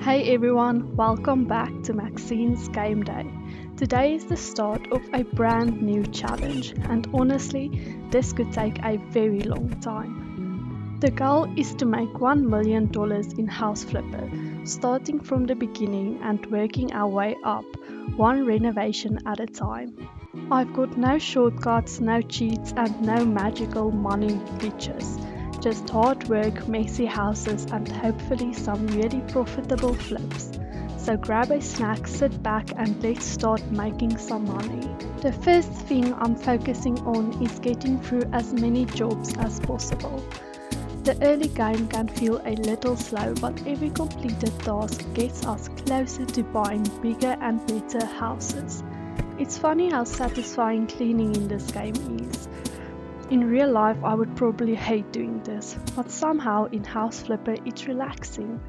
Hey everyone, welcome back to Maxine's Game Day. Today is the start of a brand new challenge, and honestly, this could take a very long time. The goal is to make $1 million in House Flipper, starting from the beginning and working our way up, one renovation at a time. I've got no shortcuts, no cheats, and no magical money glitches. Just hard work, messy houses, and hopefully some really profitable flips. So grab a snack, sit back, and let's start making some money. The first thing I'm focusing on is getting through as many jobs as possible. The early game can feel a little slow, but every completed task gets us closer to buying bigger and better houses. It's funny how satisfying cleaning in this game is. In real life, I would probably hate doing this, but somehow in House Flipper it's relaxing.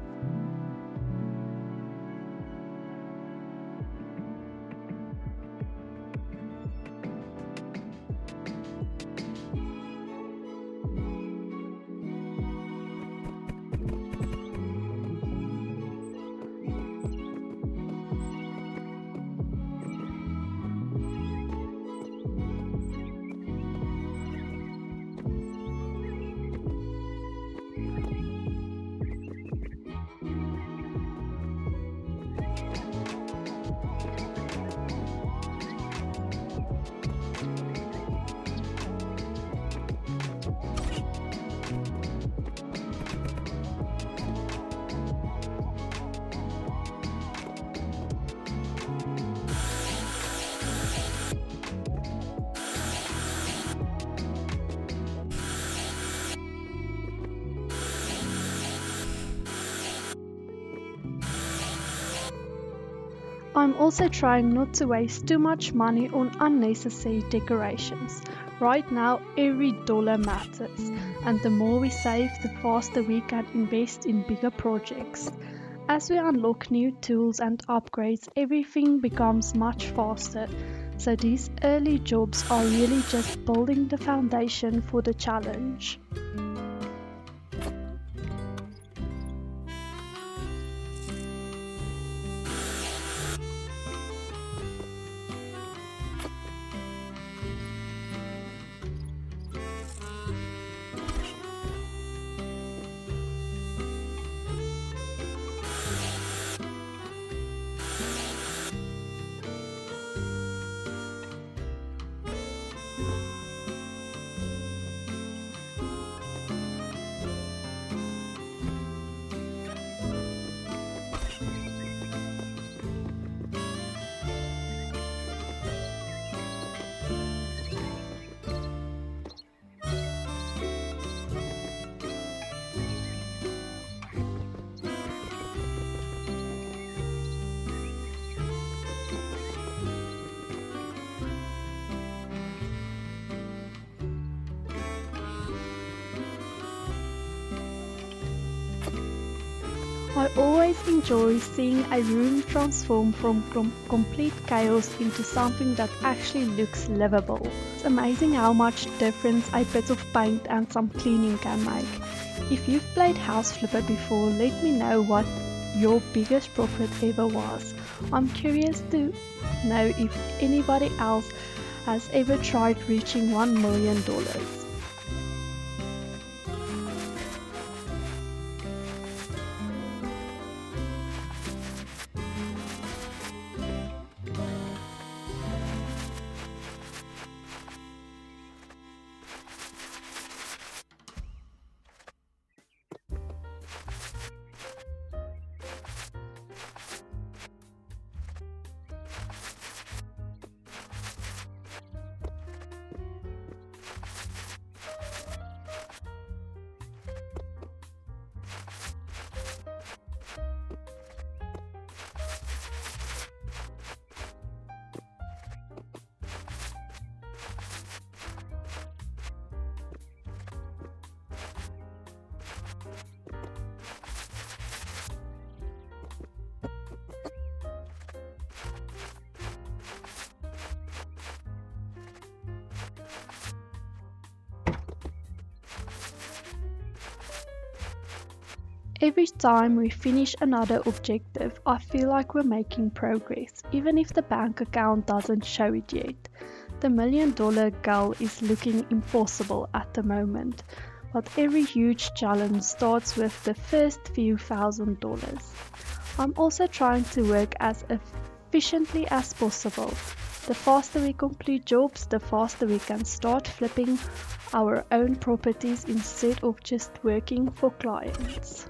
I'm also trying not to waste too much money on unnecessary decorations. Right now, every dollar matters, and the more we save, the faster we can invest in bigger projects. As we unlock new tools and upgrades, everything becomes much faster. So these early jobs are really just building the foundation for the challenge. I always enjoy seeing a room transform from complete chaos into something that actually looks livable. It's amazing how much difference a bit of paint and some cleaning can make. If you've played House Flipper before, let me know what your biggest profit ever was. I'm curious to know if anybody else has ever tried reaching $1 million. Every time we finish another objective, I feel like we're making progress, even if the bank account doesn't show it yet. The $1 million goal is looking impossible at the moment, but every huge challenge starts with the first few $1,000s. I'm also trying to work as efficiently as possible. The faster we complete jobs, the faster we can start flipping our own properties instead of just working for clients.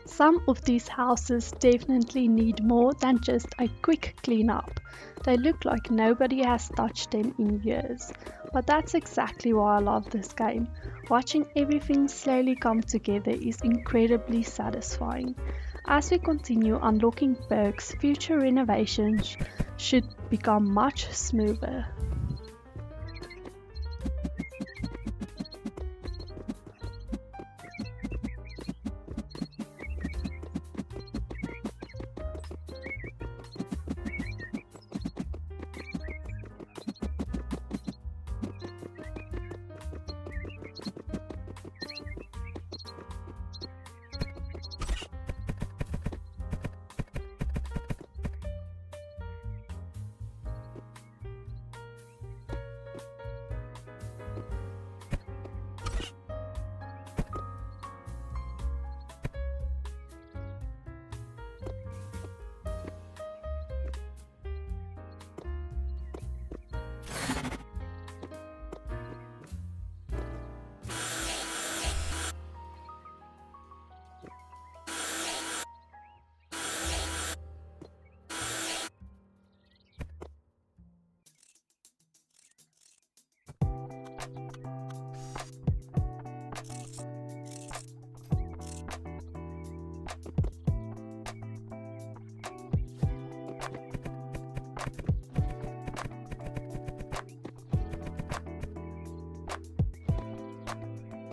Some of these houses definitely need more than just a quick clean-up. They look like nobody has touched them in years. But that's exactly why I love this game. Watching everything slowly come together is incredibly satisfying. As we continue unlocking perks, future renovations should become much smoother.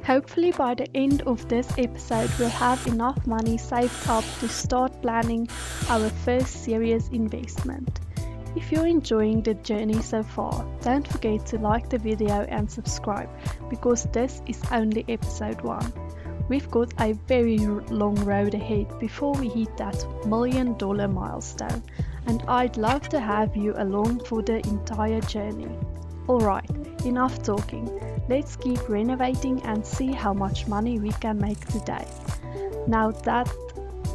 Hopefully by the end of this episode we'll have enough money saved up to start planning our first serious investment. If you're enjoying the journey so far, don't forget to like the video and subscribe, because this is only episode 1. We've got a very long road ahead before we hit that $1 million milestone, and I'd love to have you along for the entire journey. Alright, enough talking. Let's keep renovating and see how much money we can make today. Now that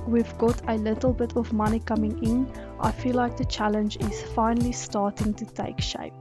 we've got a little bit of money coming in, I feel like the challenge is finally starting to take shape.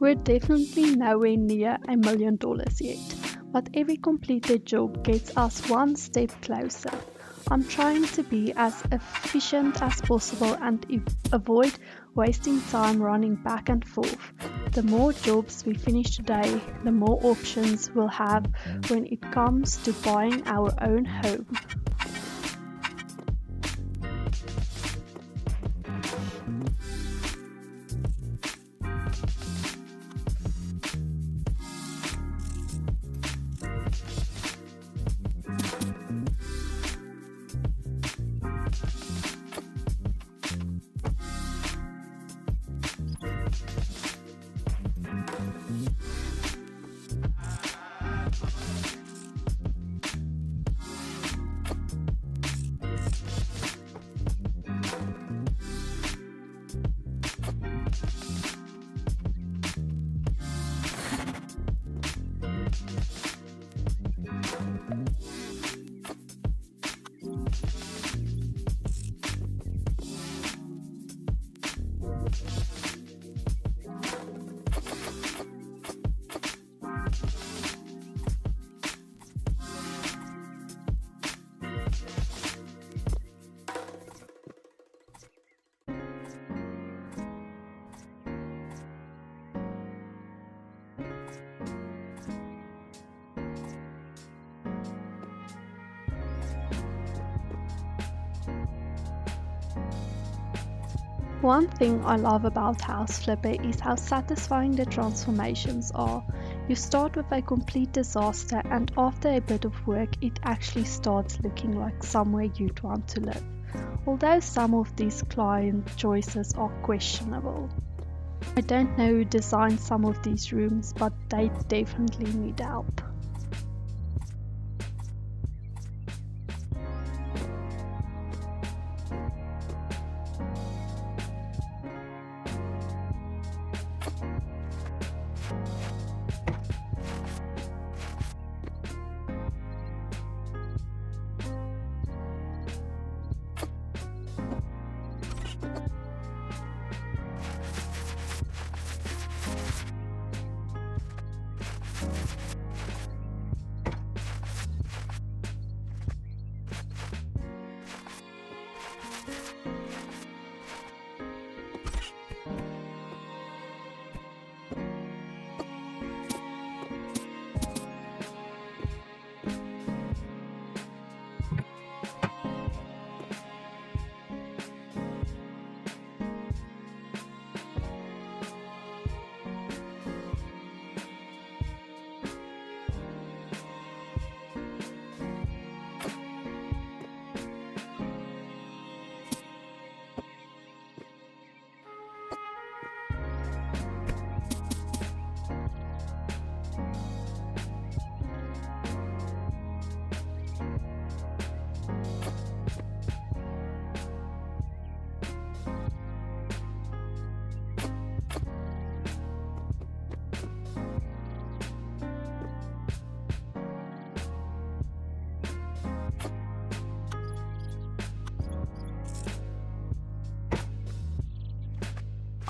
We're definitely nowhere near $1 million yet, but every completed job gets us one step closer. I'm trying to be as efficient as possible and avoid wasting time running back and forth. The more jobs we finish today, the more options we'll have when it comes to buying our own home. One thing I love about House Flipper is how satisfying the transformations are. You start with a complete disaster, and after a bit of work, it actually starts looking like somewhere you'd want to live. Although some of these client choices are questionable. I don't know who designed some of these rooms, but they definitely need help.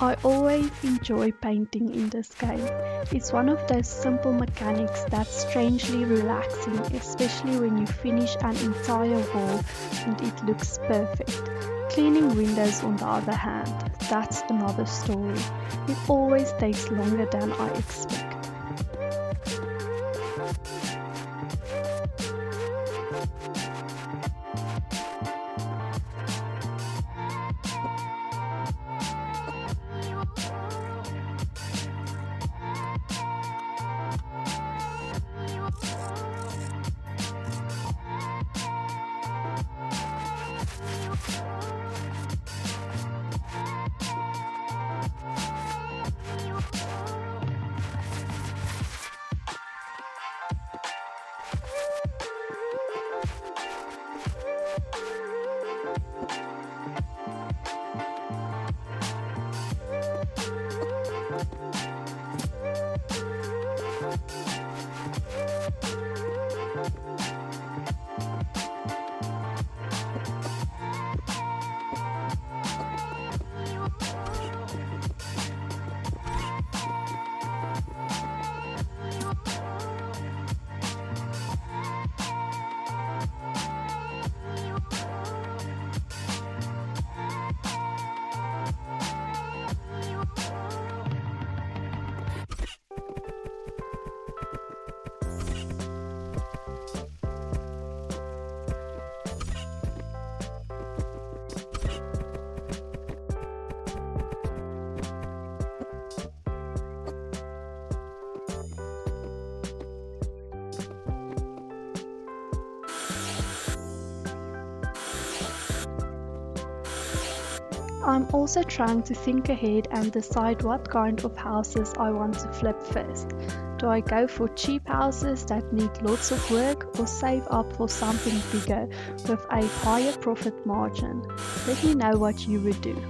I always enjoy painting in this game. It's one of those simple mechanics that's strangely relaxing, especially when you finish an entire wall and it looks perfect. Cleaning windows, on the other hand, that's another story. It always takes longer than I expect. I'm also trying to think ahead and decide what kind of houses I want to flip first. Do I go for cheap houses that need lots of work or save up for something bigger with a higher profit margin? Let me know what you would do.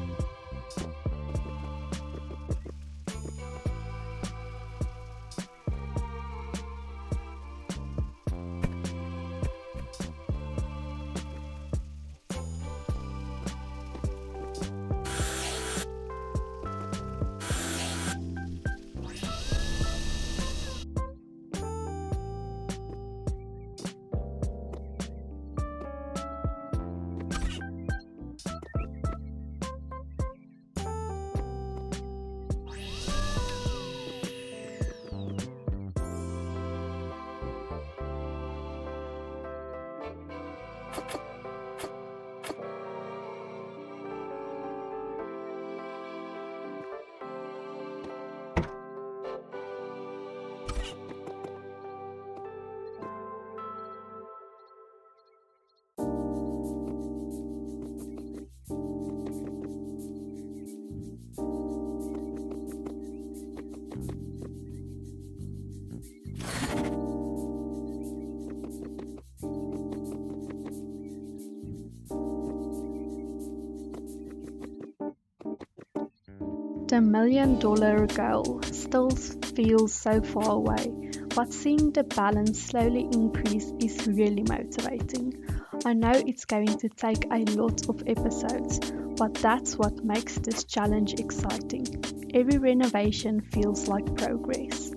The $1 million goal still feels so far away, but seeing the balance slowly increase is really motivating. I know it's going to take a lot of episodes, but that's what makes this challenge exciting. Every renovation feels like progress.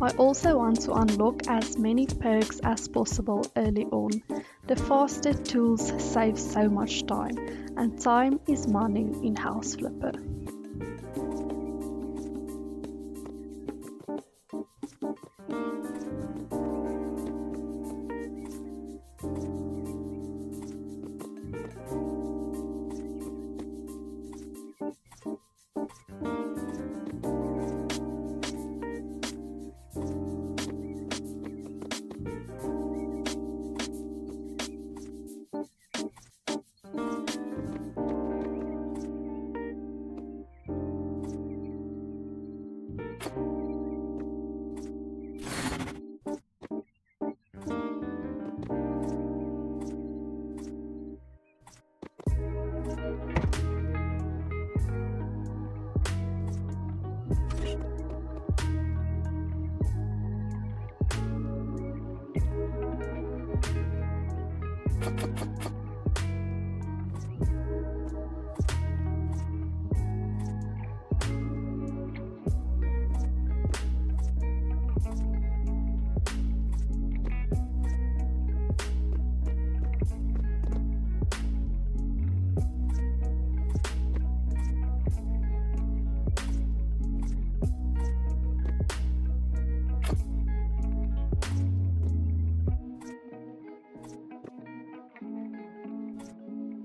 I also want to unlock as many perks as possible early on. The faster tools save so much time, and time is money in House Flipper.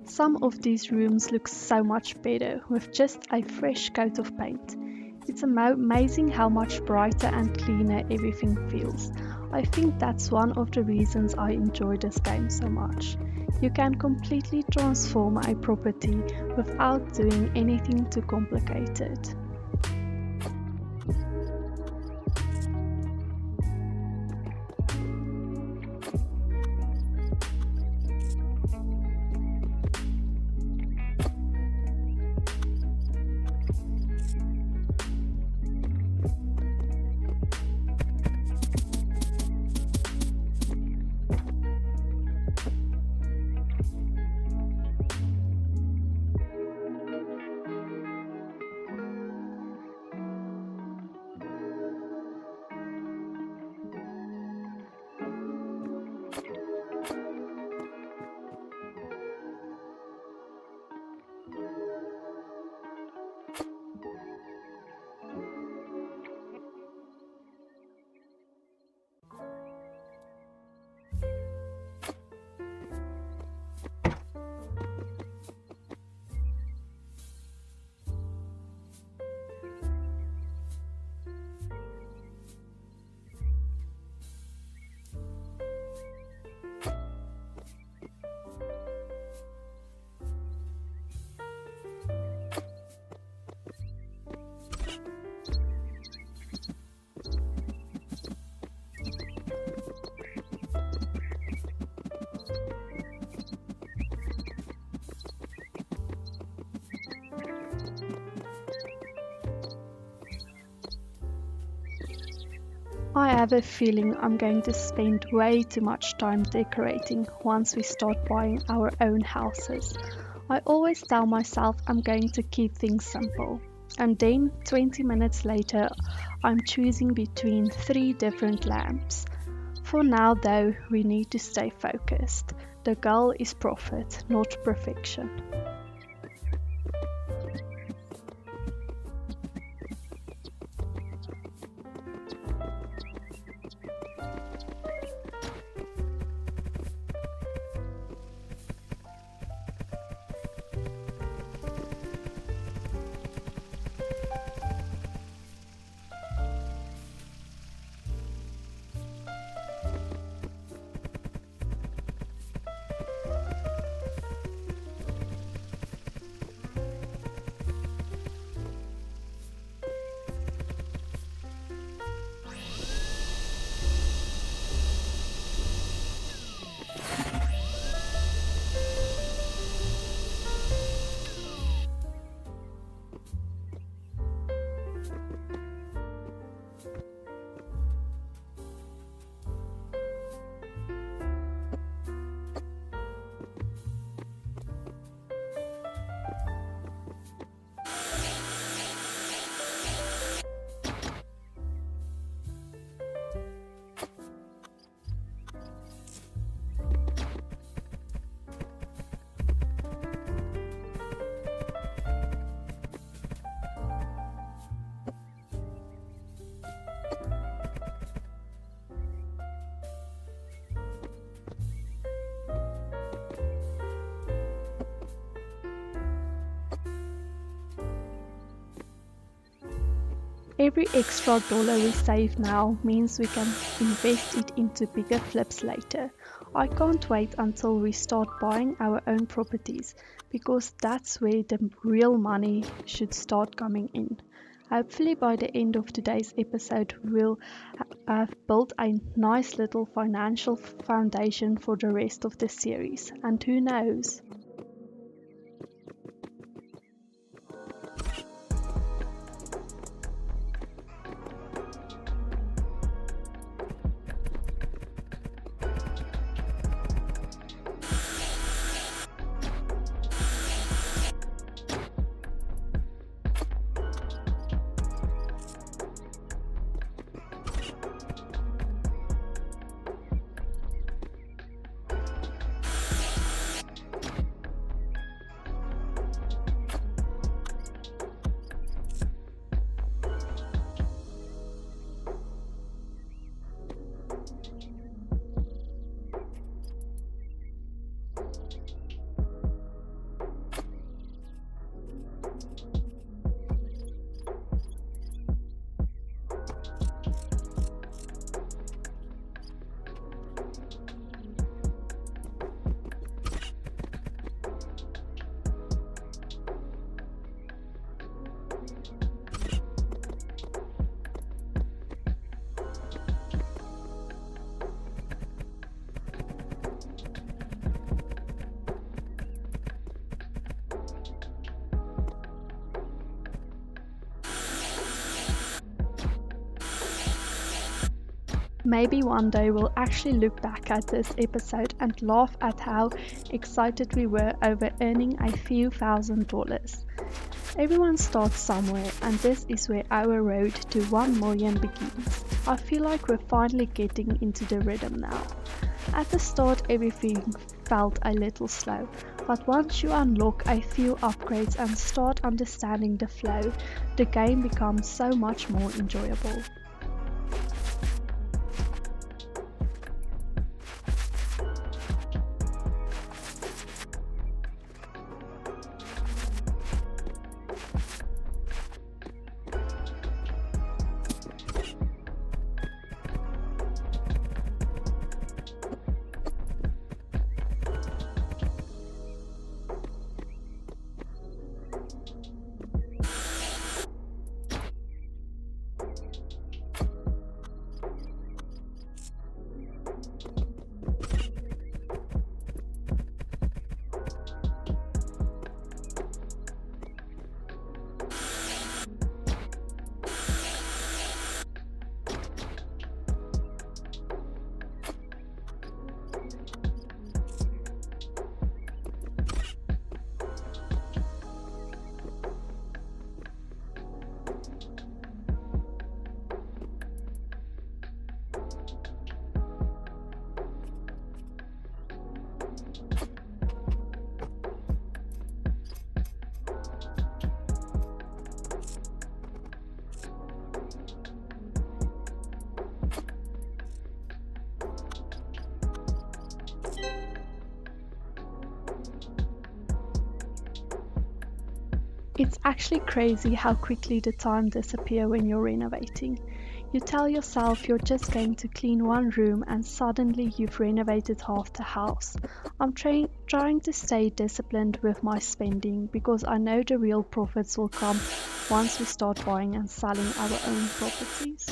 Some of these rooms look so much better with just a fresh coat of paint. It's amazing how much brighter and cleaner everything feels. I think that's one of the reasons I enjoy this game so much. You can completely transform a property without doing anything too complicated. I have a feeling I'm going to spend way too much time decorating once we start buying our own houses. I always tell myself I'm going to keep things simple. And then 20 minutes later, I'm choosing between three different lamps. For now, though, we need to stay focused. The goal is profit, not perfection. Every extra dollar we save now means we can invest it into bigger flips later. I can't wait until we start buying our own properties because that's where the real money should start coming in. Hopefully, by the end of today's episode, we'll have built a nice little financial foundation for the rest of the series. And who knows? Maybe one day we'll actually look back at this episode and laugh at how excited we were over earning a few $1,000s. Everyone starts somewhere, and this is where our road to 1 million begins. I feel like we're finally getting into the rhythm now. At the start, everything felt a little slow, but once you unlock a few upgrades and start understanding the flow, the game becomes so much more enjoyable. It's actually crazy how quickly the time disappears when you're renovating. You tell yourself you're just going to clean one room and suddenly you've renovated half the house. I'm trying to stay disciplined with my spending because I know the real profits will come once we start buying and selling our own properties.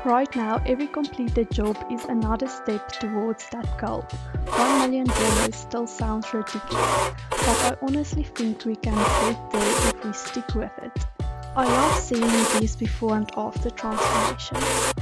Right now, every completed job is another step towards that goal. $1 million still sounds ridiculous, but I honestly think we can get there if we stick with it. I love seeing these before and after transformations.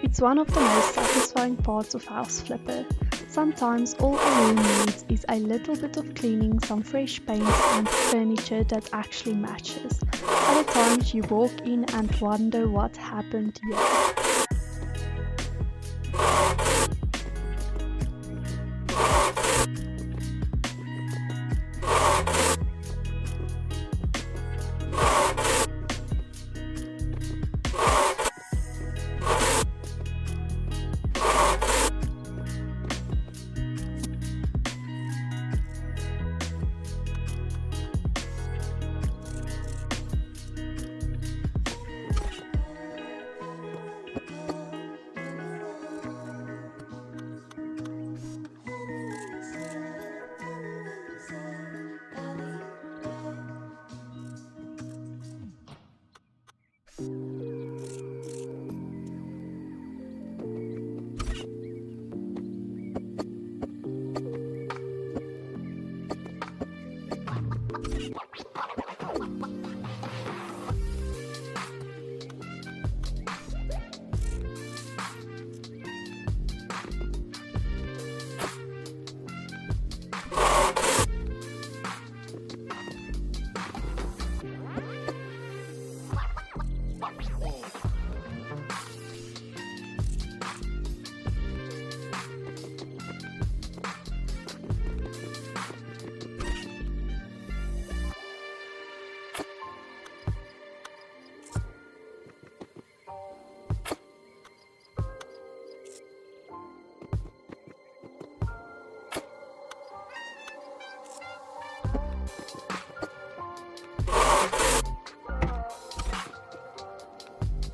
It's one of the most satisfying parts of house flipper. Sometimes all a room needs is a little bit of cleaning, some fresh paint and furniture that actually matches. Other times you walk in and wonder what happened here.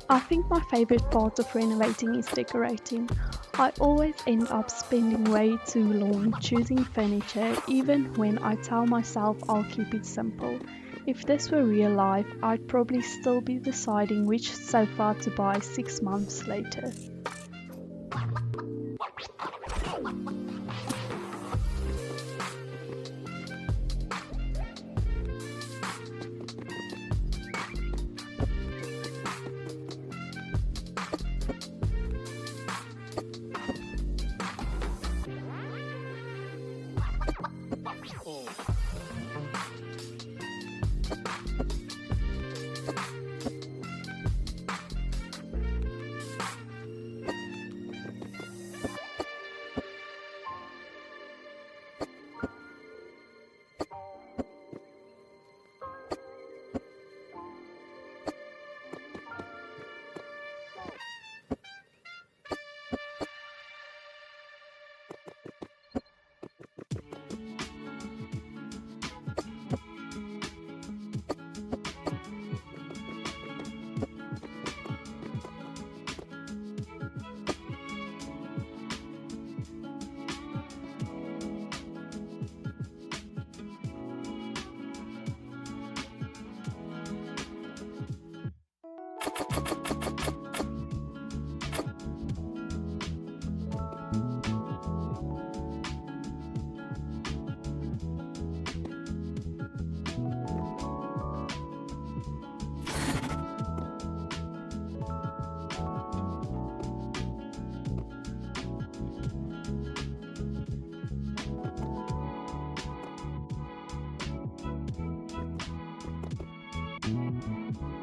I think my favorite part of renovating is decorating. I always end up spending way too long choosing furniture, even when I tell myself I'll keep it simple. If this were real life, I'd probably still be deciding which sofa to buy 6 months later.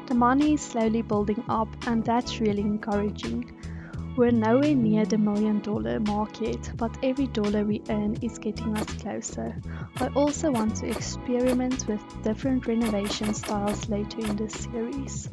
The money is slowly building up, and that's really encouraging. We're nowhere near the $1 million mark yet, but every dollar we earn is getting us closer. I also want to experiment with different renovation styles later in this series.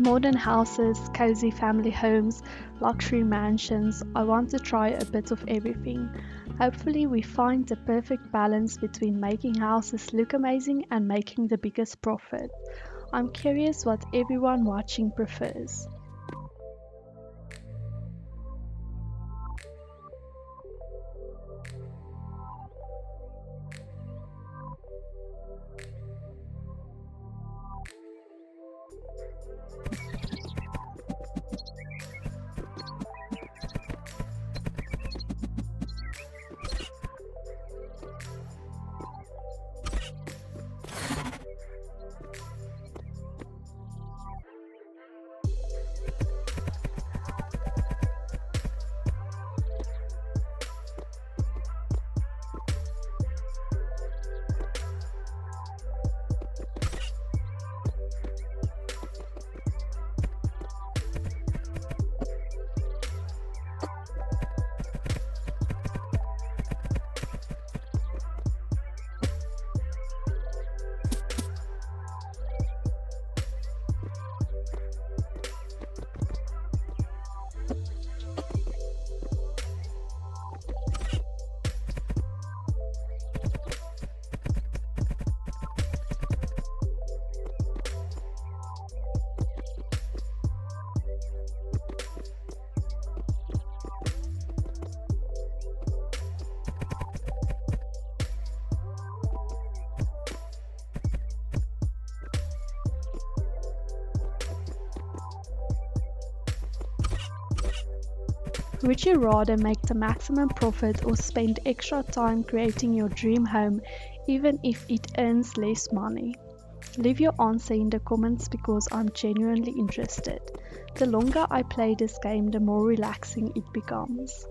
Modern houses, cozy family homes, luxury mansions. I want to try a bit of everything. Hopefully, we find the perfect balance between making houses look amazing and making the biggest profit. I'm curious what everyone watching prefers. Would you rather make the maximum profit or spend extra time creating your dream home, even if it earns less money? Leave your answer in the comments because I'm genuinely interested. The longer I play this game, the more relaxing it becomes.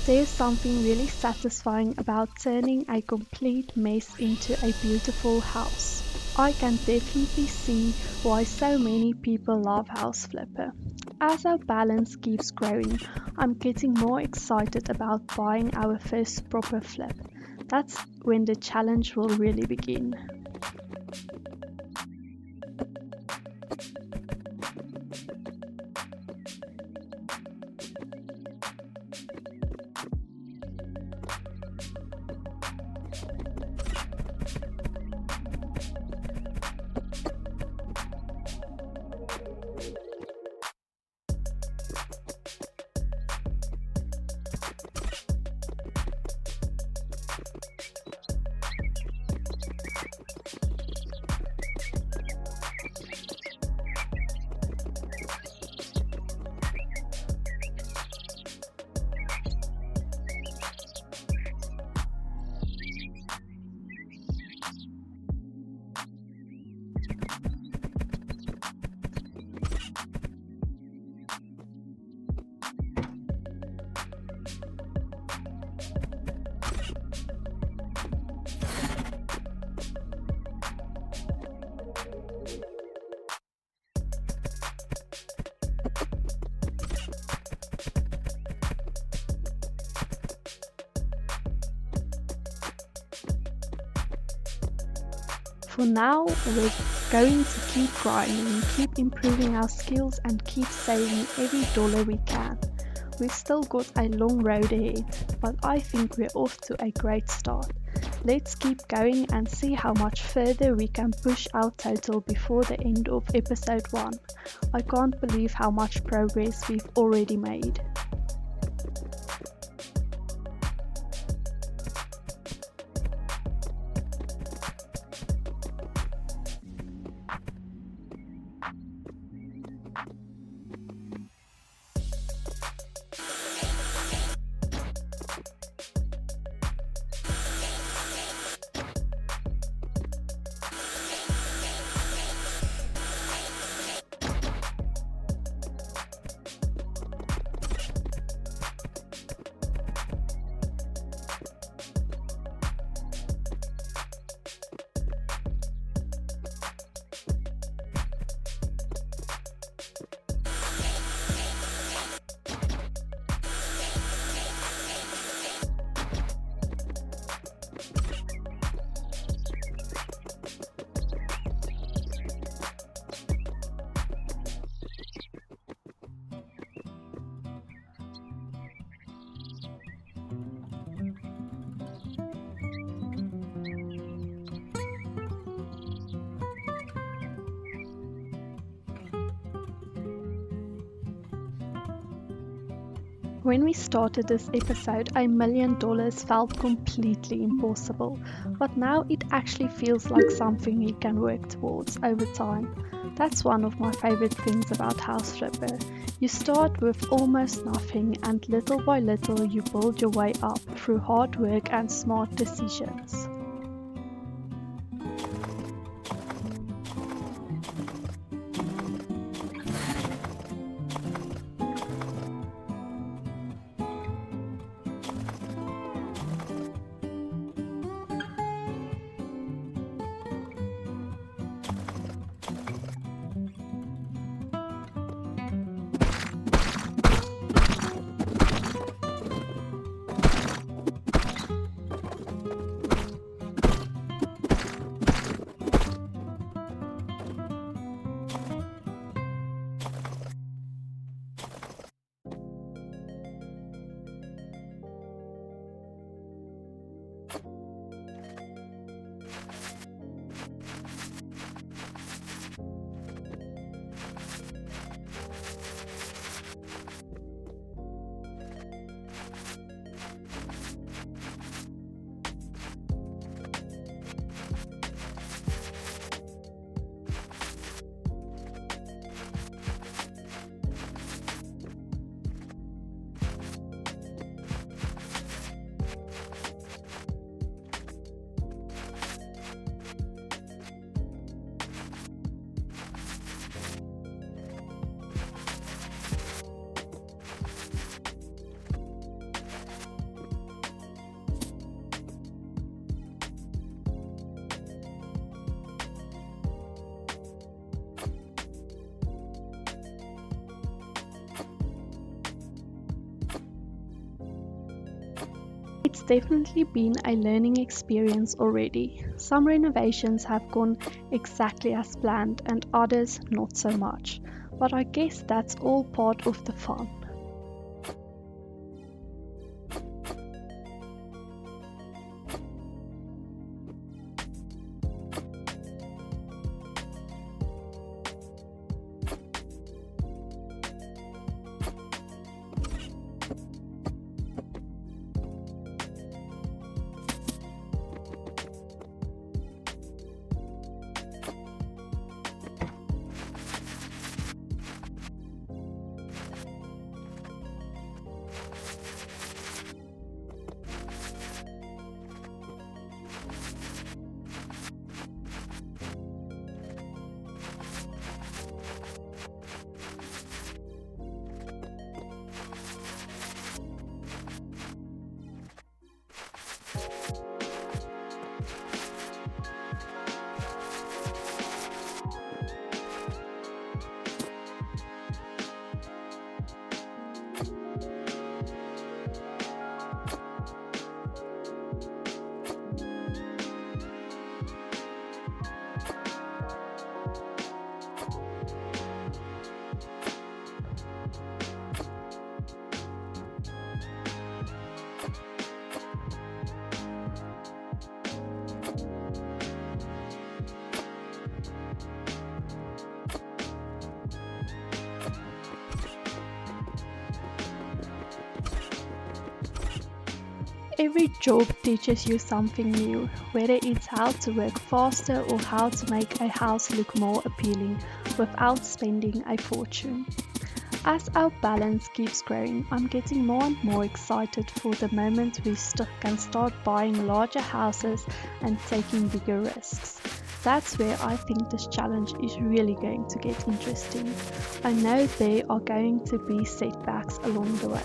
There's something really satisfying about turning a complete mess into a beautiful house. I can definitely see why so many people love House Flipper. As our balance keeps growing, I'm getting more excited about buying our first proper flip. That's when the challenge will really begin. For now, we're going to keep grinding, keep improving our skills, and keep saving every dollar we can. We've still got a long road ahead, but I think we're off to a great start. Let's keep going and see how much further we can push our total before the end of episode 1. I can't believe how much progress we've already made. When we started this episode, $1 million felt completely impossible, but now it actually feels like something we can work towards over time. That's one of my favorite things about House Flipper. You start with almost nothing, and little by little you build your way up through hard work and smart decisions. It's definitely been a learning experience already. Some renovations have gone exactly as planned and others not so much, but I guess that's all part of the fun. Every job teaches you something new, whether it's how to work faster or how to make a house look more appealing without spending a fortune. As our balance keeps growing, I'm getting more and more excited for the moment we can start buying larger houses and taking bigger risks. That's where I think this challenge is really going to get interesting. I know there are going to be setbacks along the way.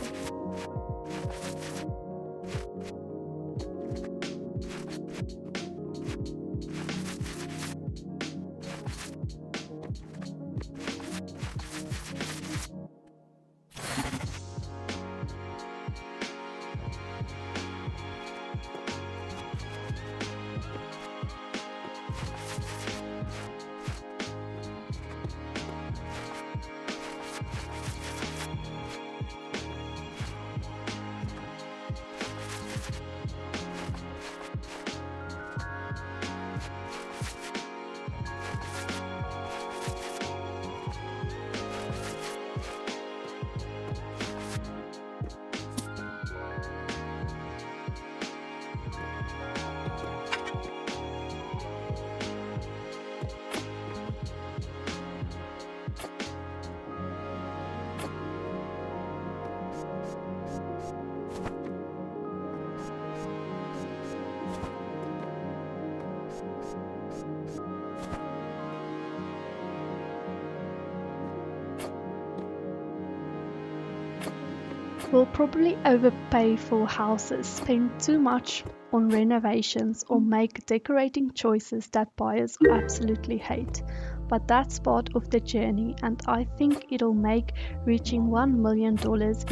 We'll probably overpay for houses, spend too much on renovations, or make decorating choices that buyers absolutely hate. But that's part of the journey, and I think it'll make reaching $1 million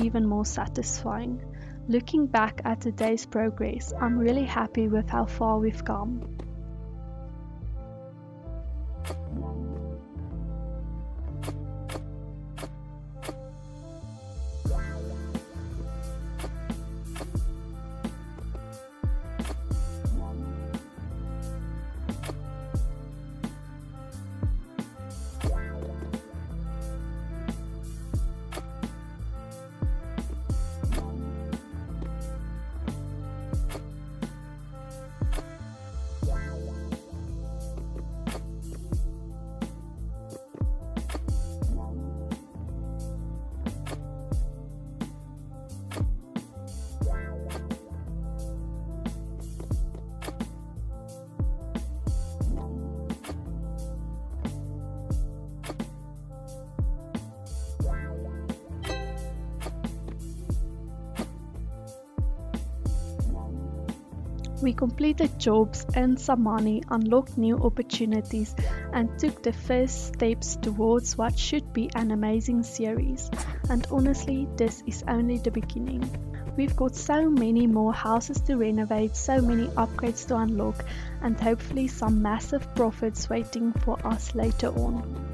even more satisfying. Looking back at today's progress, I'm really happy with how far we've come. We completed jobs, earned some money, unlocked new opportunities, and took the first steps towards what should be an amazing series. And honestly, this is only the beginning. We've got so many more houses to renovate, so many upgrades to unlock, and hopefully some massive profits waiting for us later on.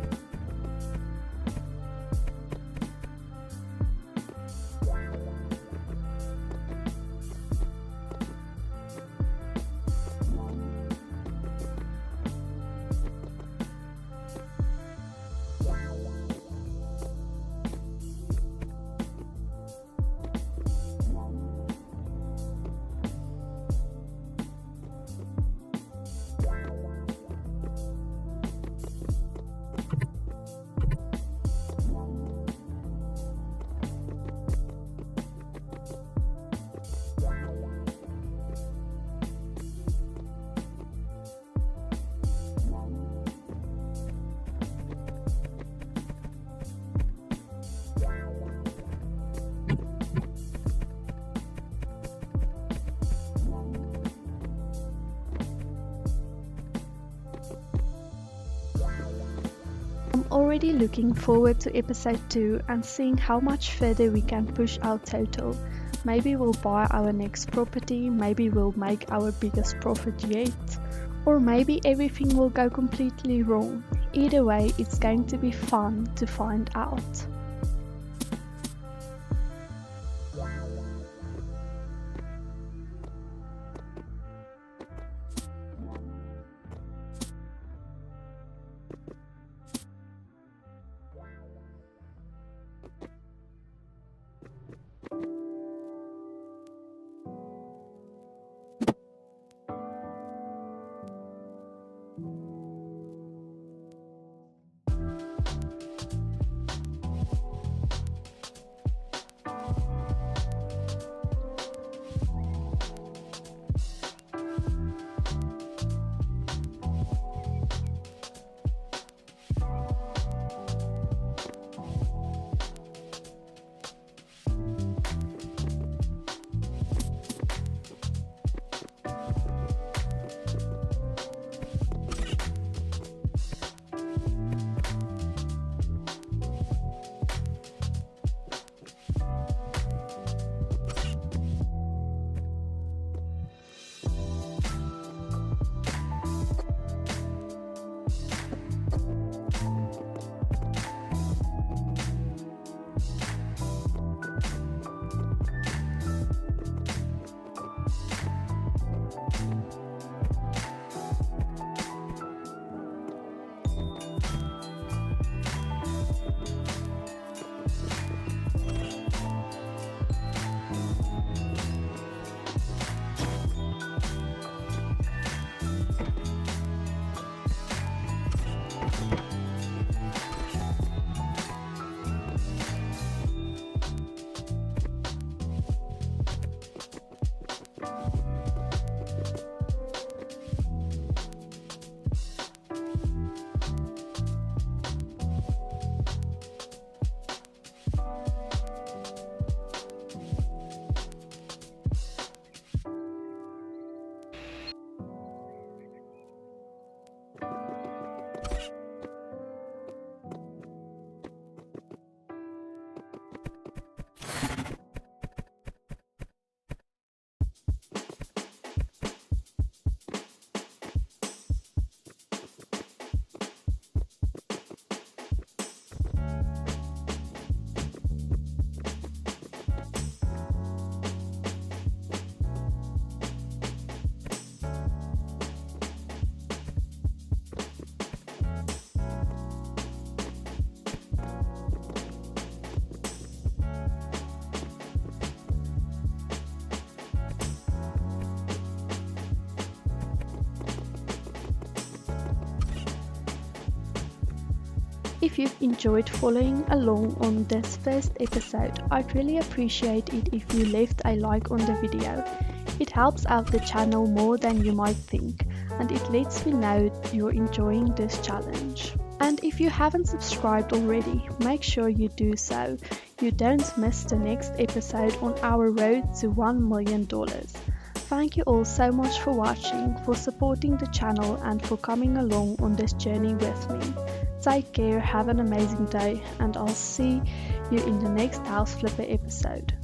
I'm already looking forward to episode 2 and seeing how much further we can push our total. Maybe we'll buy our next property, maybe we'll make our biggest profit yet, or maybe everything will go completely wrong. Either way, it's going to be fun to find out. if you've enjoyed following along on this first episode, I'd really appreciate it if you left a like on the video. It helps out the channel more than you might think, and it lets me know you're enjoying this challenge. And if you haven't subscribed already, make sure you do so. You don't miss the next episode on our road to $1 million. Thank you all so much for watching, for supporting the channel, and for coming along on this journey with me. Take care, have an amazing day, and I'll see you in the next House Flipper episode.